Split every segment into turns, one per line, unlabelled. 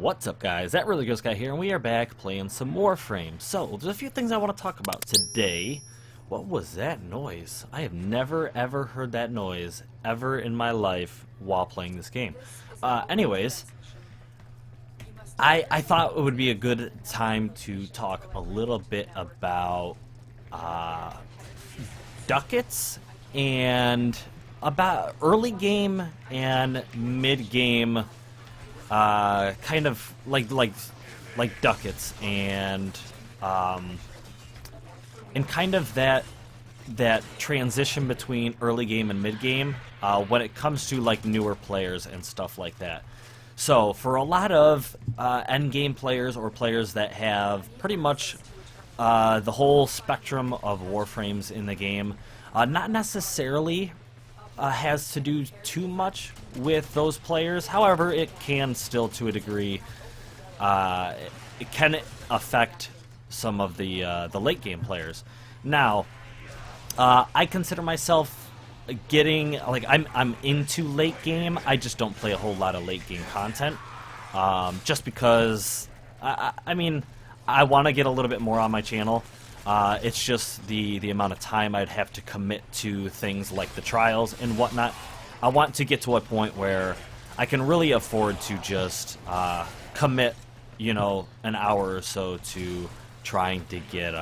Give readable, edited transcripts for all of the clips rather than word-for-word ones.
What's up, guys? That Really Ghost Guy here, and we are back playing some Warframe. So, there's a few things I want to talk about today. What was that noise? I have never ever heard that noise ever in my life while playing this game. Anyways, I thought it would be a good time to talk a little bit about Ducats and about early game and mid game, kind of like Ducats and kind of that transition between early game and mid game when it comes to like newer players and stuff like that. So for a lot of end game players or players that have pretty much the whole spectrum of Warframes in the game, not necessarily has to do too much with those players. However, it can still, to a degree, it can affect some of the late game players. Now, I consider myself getting I'm into late game. I just don't play a whole lot of late game content, just because I mean I want to get a little bit more on my channel. It's just the amount of time I'd have to commit to things like the trials and whatnot. I want to get to a point where I can really afford to just commit, an hour or so to trying to get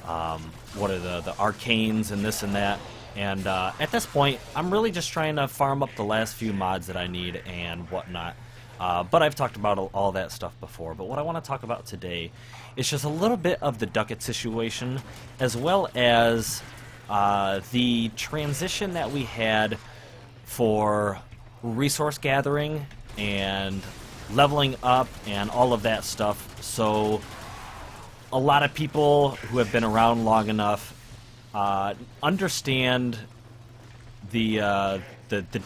what are the arcanes and this and that. And at this point, I'm really just trying to farm up the last few mods that I need and whatnot. But I've talked about all that stuff before. But what I want to talk about today is just a little bit of the Ducat situation, as well as the transition that we had for resource gathering and leveling up and all of that stuff. So a lot of people who have been around long enough understand the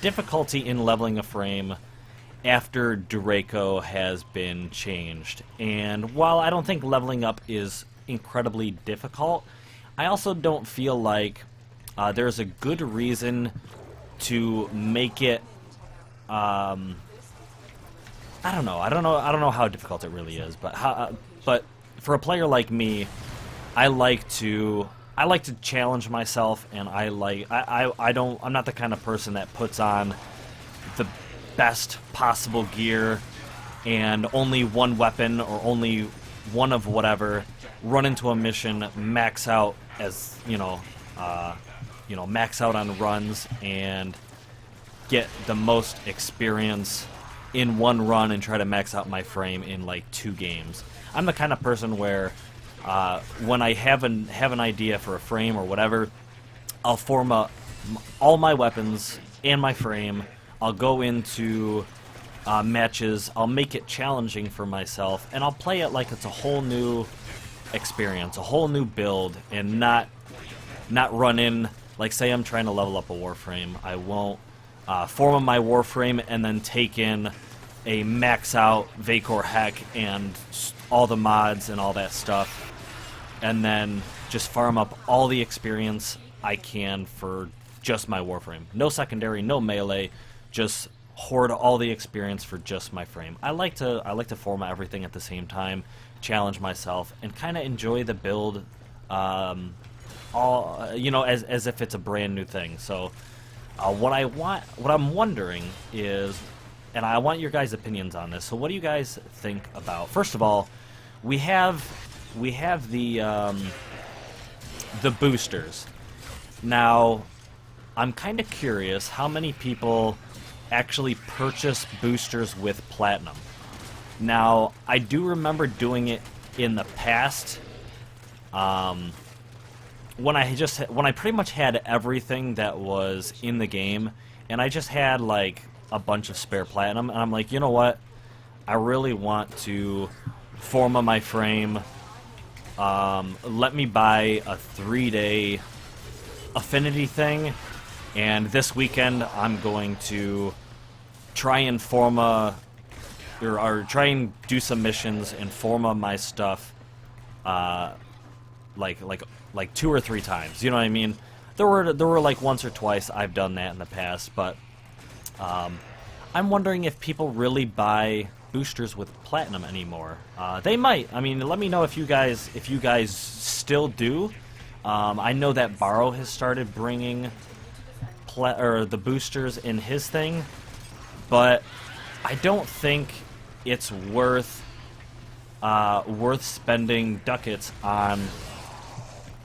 difficulty in leveling a frame after Ducats has been changed. And while I don't think leveling up is incredibly difficult, I also don't feel like there's a good reason to make it I don't know how difficult it really is, but for a player like me, I like to challenge myself, and I'm not the kind of person that puts on the best possible gear and only one weapon or only one of whatever, run into a mission, max out as max out on runs and get the most experience in one run and try to max out my frame in like 2 games. I'm the kind of person where when I have an idea for a frame or whatever, I'll form all my weapons and my frame. I'll go into matches, I'll make it challenging for myself, and I'll play it like it's a whole new experience, a whole new build, and not run in, like say I'm trying to level up a Warframe, I won't form my Warframe and then take in a max out Vacor Heck and all the mods and all that stuff, and then just farm up all the experience I can for just my Warframe. No secondary, no melee, just hoard all the experience for just my frame. I like to format everything at the same time, challenge myself, and kind of enjoy the build, as if it's a brand new thing. So, what I'm wondering is, and I want your guys' opinions on this. So, what do you guys think about? First of all, we have the boosters. Now, I'm kind of curious how many people actually purchase boosters with platinum. Now, I do remember doing it in the past, when I pretty much had everything that was in the game, and I just had like a bunch of spare platinum, and I'm like, you know what? I really want to Forma my frame. Let me buy a 3-day affinity thing, and this weekend I'm going to try and Forma or try and do some missions and Forma my stuff like 2 or 3 times. You know what I mean? There were like once or twice I've done that in the past, but I'm wondering if people really buy boosters with platinum anymore. They might. I mean, let me know if you guys still do. I know that Barrow has started bringing the boosters in his thing, but I don't think it's worth spending ducats on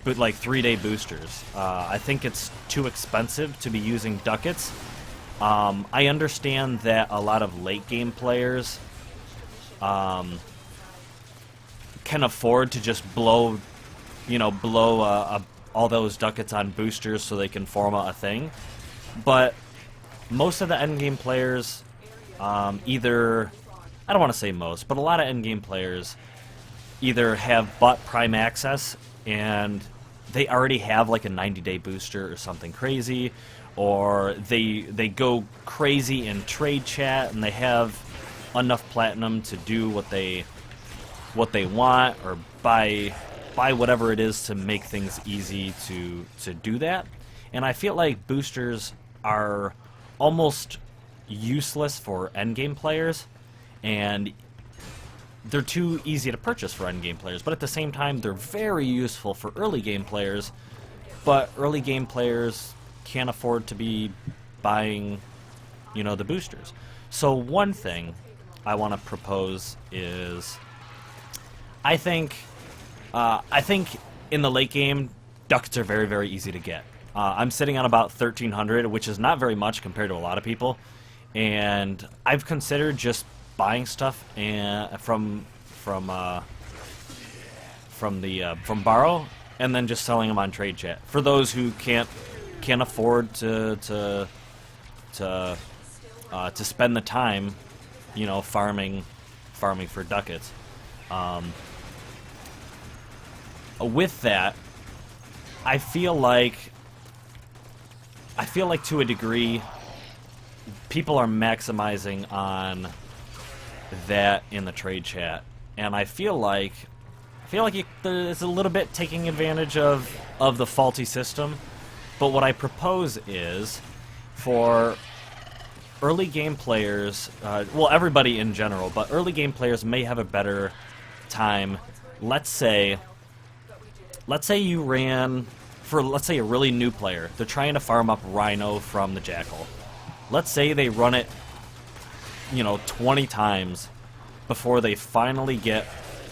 like 3-day boosters. I think it's too expensive to be using ducats. I understand that a lot of late game players can afford to just blow all those ducats on boosters so they can Forma a thing, but most of the endgame players, either, I don't want to say most, but a lot of endgame players either have bought Prime Access and they already have like a 90-day booster or something crazy, or they go crazy in trade chat and they have enough platinum to do what they want, or buy whatever it is to make things easy to do that. And I feel like boosters are almost useless for endgame players, and they're too easy to purchase for endgame players, but at the same time they're very useful for early game players, but early game players can't afford to be buying, the boosters. So one thing I want to propose is, I think in the late game, ducats are very, very easy to get. I'm sitting on about 1,300, which is not very much compared to a lot of people, and I've considered just buying stuff from Barrow, and then just selling them on trade chat for those who can't afford to spend the time, farming for ducats. With that, I feel like to a degree, people are maximizing on that in the trade chat, and I feel like it's a little bit taking advantage of the faulty system. But what I propose is, for early game players, well, everybody in general, but early game players may have a better time. Let's say you ran, for let's say a really new player, they're trying to farm up Rhino from the Jackal. Let's say they run it 20 times before they finally get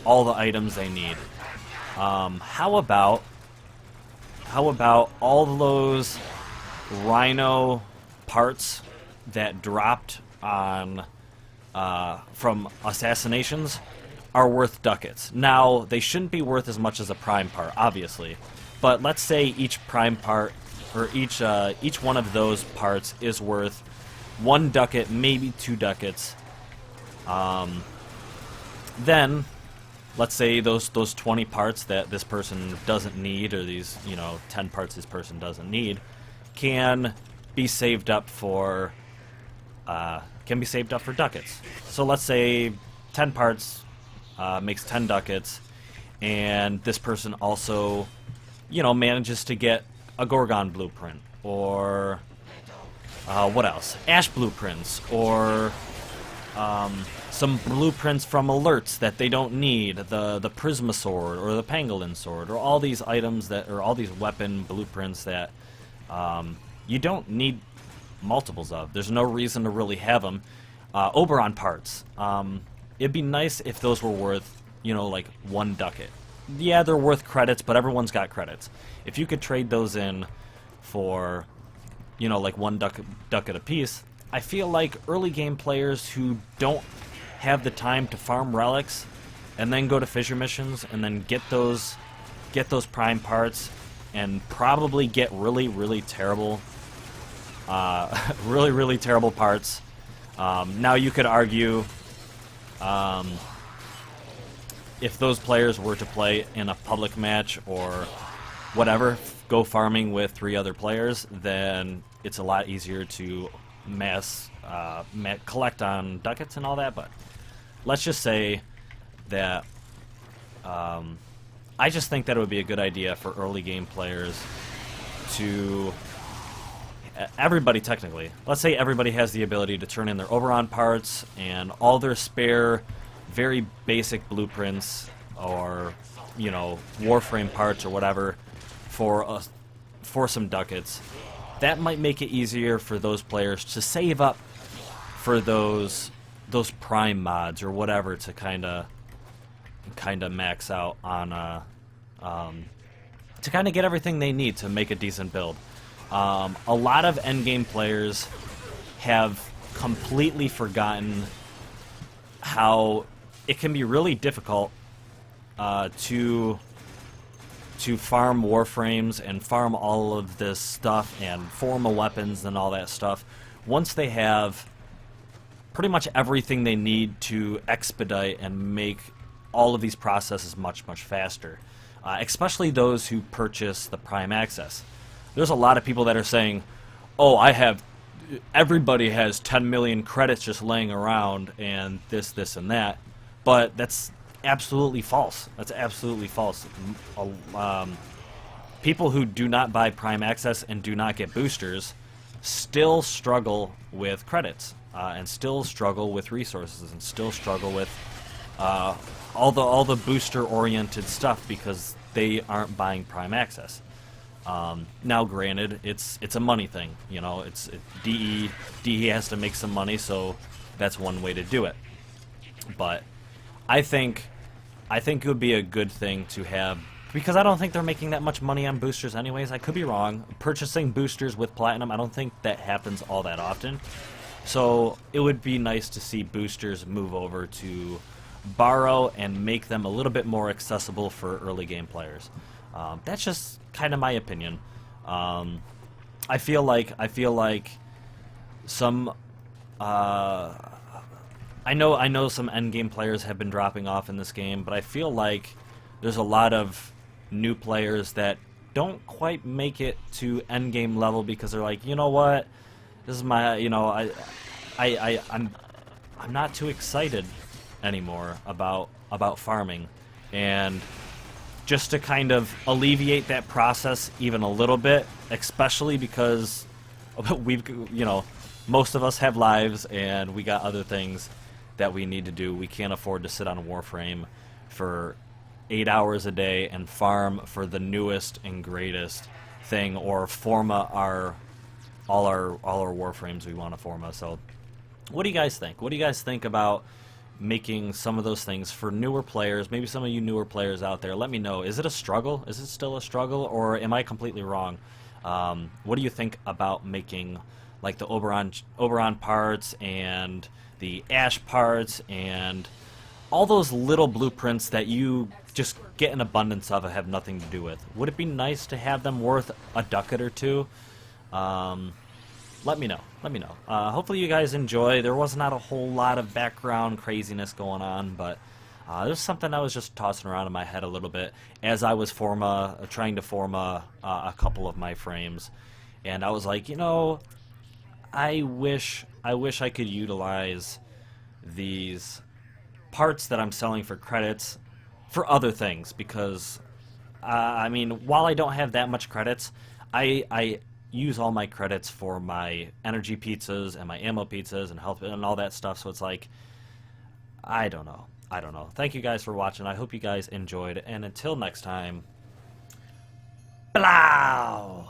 all the items they need. How about all those Rhino parts that dropped on from assassinations are worth ducats? Now, they shouldn't be worth as much as a prime part, obviously, but let's say each prime part, or each one of those parts is worth 1 ducat, maybe 2 ducats. Then, let's say those 20 parts that this person doesn't need, or these 10 parts this person doesn't need, can be saved up for ducats. So let's say 10 parts makes 10 ducats, and this person also manages to get a Gorgon blueprint, or what else? Ash blueprints, or some blueprints from alerts that they don't need, the Prisma sword or the Pangolin sword, or all these items or all these weapon blueprints that you don't need multiples of. There's no reason to really have them. Oberon parts. It'd be nice if those were worth, like 1 ducat. Yeah, they're worth credits, but everyone's got credits. If you could trade those in for, like 1 ducat apiece, I feel like early game players who don't have the time to farm relics and then go to fissure missions and then get those prime parts and probably get really, really terrible really terrible parts. Now you could argue, if those players were to play in a public match or whatever, go farming with 3 other players, then it's a lot easier to collect on ducats and all that. But let's just say that I just think that it would be a good idea for early game players to everybody technically, let's say everybody has the ability to turn in their Oberon parts and all their spare, very basic blueprints or, you know, Warframe parts or whatever for some ducats. That might make it easier for those players to save up for those prime mods or whatever to kind of max out on to kind of get everything they need to make a decent build. A lot of endgame players have completely forgotten how it can be really difficult to farm Warframes and farm all of this stuff and Forma weapons and all that stuff once they have pretty much everything they need to expedite and make all of these processes much, much faster. Especially those who purchase the Prime Access. There's a lot of people that are saying, oh, everybody has 10 million credits just laying around and this, and that. But that's absolutely false. That's absolutely false. People who do not buy Prime Access and do not get boosters still struggle with credits and still struggle with resources and still struggle with all the booster-oriented stuff because they aren't buying Prime Access. Now, granted, it's a money thing. You know, DE has to make some money, so that's one way to do it. But I think it would be a good thing to have, because I don't think they're making that much money on boosters anyways. I could be wrong. Purchasing boosters with Platinum, I don't think that happens all that often. So it would be nice to see boosters move over to borrow and make them a little bit more accessible for early game players. That's just kind of my opinion. I feel like some I know some endgame players have been dropping off in this game, but I feel like there's a lot of new players that don't quite make it to endgame level because they're like, you know what, this is my, you know, I'm not too excited anymore about farming, and just to kind of alleviate that process even a little bit, especially because most of us have lives and we got other things that we need to do. We can't afford to sit on Warframe for 8 hours a day and farm for the newest and greatest thing, or Forma all our Warframes we want to Forma. So what do you guys think? What do you guys think about making some of those things for newer players? Maybe some of you newer players out there, let me know. Is it a struggle? Is it still a struggle, or am I completely wrong? What do you think about making like the Oberon parts and the Ash parts and all those little blueprints that you just get an abundance of and have nothing to do with? Would it be nice to have them worth a ducat or two? Let me know. Let me know. Hopefully you guys enjoy. There was not a whole lot of background craziness going on, but there's something I was just tossing around in my head a little bit as I was trying to Forma a couple of my frames, and I was like, you know, I wish I could utilize these parts that I'm selling for credits for other things, because I mean, while I don't have that much credits, I use all my credits for my energy pizzas and my ammo pizzas and health and all that stuff, so it's like, I don't know. Thank you guys for watching. I hope you guys enjoyed, and until next time, blow!